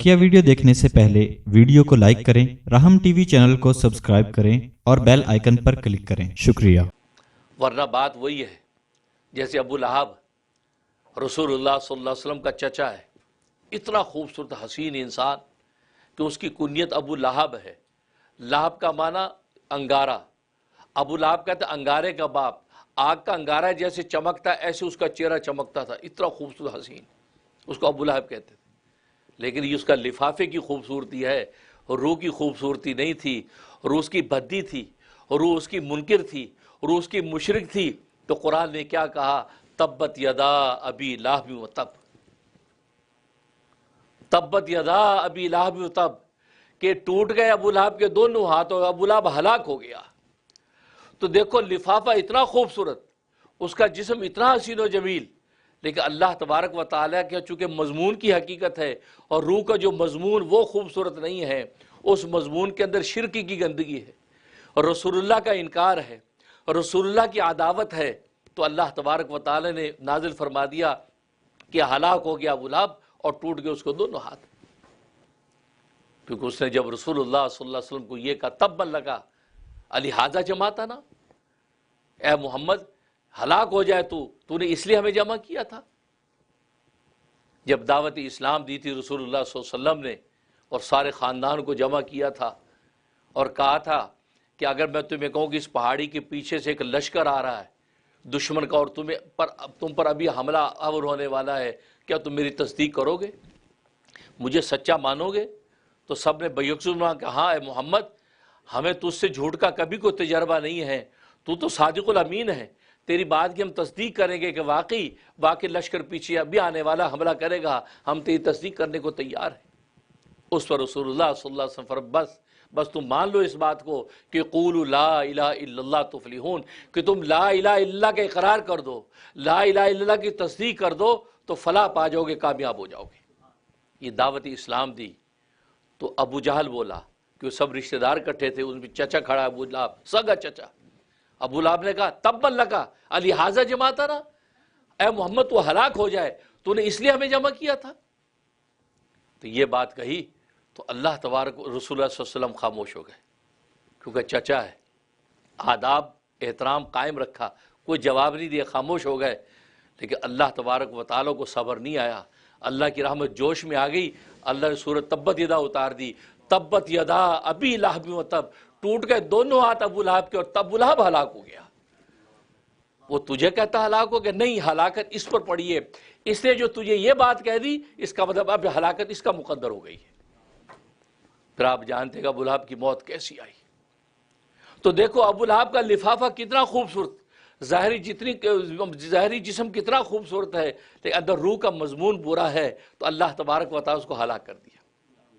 बकिया video देखने से पहले वीडियो को लाइक करें, राहम टीवी चैनल को सब्सक्राइब करें और बेल आइकन पर क्लिक करें। शुक्रिया। वरना बात वही है जैसे अबू लहब रसूलुल्लाह सल्लल्लाहु अलैहि वसल्लम का चचा है, इतना खूबसूरत हसीन इंसान कि उसकी कुनियत अबू लहब है। लहब का माना अंगारा, अबू लहब कहते अंगारे का बाप। आग का अंगारा जैसे चमकता ऐसे उसका चेहरा चमकता था, इतना खूबसूरत हसीन, उसको अबू लहब कहते थे। लेकिन ये उसका लिफाफे की खूबसूरती है, रूह की खूबसूरती नहीं थी। रूह उसकी भद्दी थी, रूह उसकी मुनकिर थी, रूह उसकी मुशरिक थी। तो कुरान ने क्या कहा, तब्बत यदा अबी लहब व तब, तब्बत यदा अबी लहब व तब, के टूट गए अबू लहब के दोनों हाथ और अबू लहब हलाक हो गया। तो देखो लिफाफा इतना खूबसूरत, उसका जिस्म इतना हसीन व जमील, लेकिन अल्लाह तबारक व तआला के चूँकि मजमून की हकीकत है और रूह का जो मजमून वो खूबसूरत नहीं है, उस मजमून के अंदर शिरक की गंदगी है और रसूलुल्लाह का इनकार है और रसूलुल्लाह की अदावत है। तो अल्लाह तबारक व तआला ने नाजिल फरमा दिया कि हलाक हो गया अबू लहब और टूट गए उसको दोनों हाथ। क्योंकि उसने जब रसूलुल्लाह सल्लल्लाहु अलैहि वसल्लम को ये कहा तब लगा लिहाजा जमाता ना, ए मोहम्मद हलाक हो जाए तूने इसलिए हमें जमा किया था। जब दावत इस्लाम दी थी रसूलुल्लाह सल्लल्लाहु अलैहि वसल्लम ने और सारे ख़ानदान को जमा किया था और कहा था कि अगर मैं तुम्हें कहूँ कि इस पहाड़ी के पीछे से एक लश्कर आ रहा है दुश्मन का और तुम पर अभी हमला आवर होने वाला है, क्या तुम मेरी तस्दीक करोगे, मुझे सच्चा मानोगे? तो सब ने बैयक्सुमा कहा, हाँ ए मोहम्मद, हमें तुझसे झूठ का कभी कोई तजर्बा नहीं है, तू तो सादिकुल अमीन है, तेरी बात की हम तस्दीक करेंगे कि वाकई लश्कर पीछे अभी आने वाला हमला करेगा, हम तेरी तस्दीक करने को तैयार हैं। उस पर रसूलुल्लाह सल्लल्लाहु अलैहि वसल्लम बस तुम मान लो इस बात को कि क़ूलू ला इलाहा इल्लल्लाह तुफ़्लिहून, कि तुम ला इलाहा इल्लल्लाह का इकरार कर दो, ला इलाहा इल्लल्लाह की तस्दीक कर दो तो फलाह पा जाओगे, कामयाब हो जाओगे। ये दावत इस्लाम दी। तो अबू जहल बोला कि वो सब रिश्तेदार इकट्ठे थे, उनमें चचा खड़ा, अबू लहब सगा चचा। अबू लहब ने कहा तब्बन लका लिहाजा जमाता ना, ए मोहम्मद तू हलाक हो जाए, तूने इसलिए हमें जमा किया था। तो ये बात कही तो अल्लाह तबारक रसूलुल्लाह सल्लल्लाहु अलैहि वसल्लम खामोश हो गए, क्योंकि चचा है, आदाब एहतराम कायम रखा, कोई जवाब नहीं दिया, खामोश हो गए। लेकिन अल्लाह तबारक व तआला को सब्र नहीं आया, अल्लाह की रहमत जोश में आ गई। अल्लाह ने सूरत तब्बत यदा उतार दी, तब्बत यदा अबी लहब व तब, टूट गए दोनों हाथ अबू लहब के और तब अबू लहब हलाक हो गया। वो तुझे कहता हलाक हो गया, नहीं, हलाकत इस पर पड़ी है, इसलिए जो तुझे ये बात कह दी इसका मतलब अब हलाकत इसका मुकद्दर हो गई है। फिर आप जानते हैं अबू लहब की मौत कैसी आई। तो देखो अबू लहब का लिफाफा कितना खूबसूरत, ज़ाहिरी जिस्म कितना खूबसूरत है, लेकिन अंदर रूह का मजमून बुरा है, तो अल्लाह तबारक व तआला उसको हलाक कर दिया।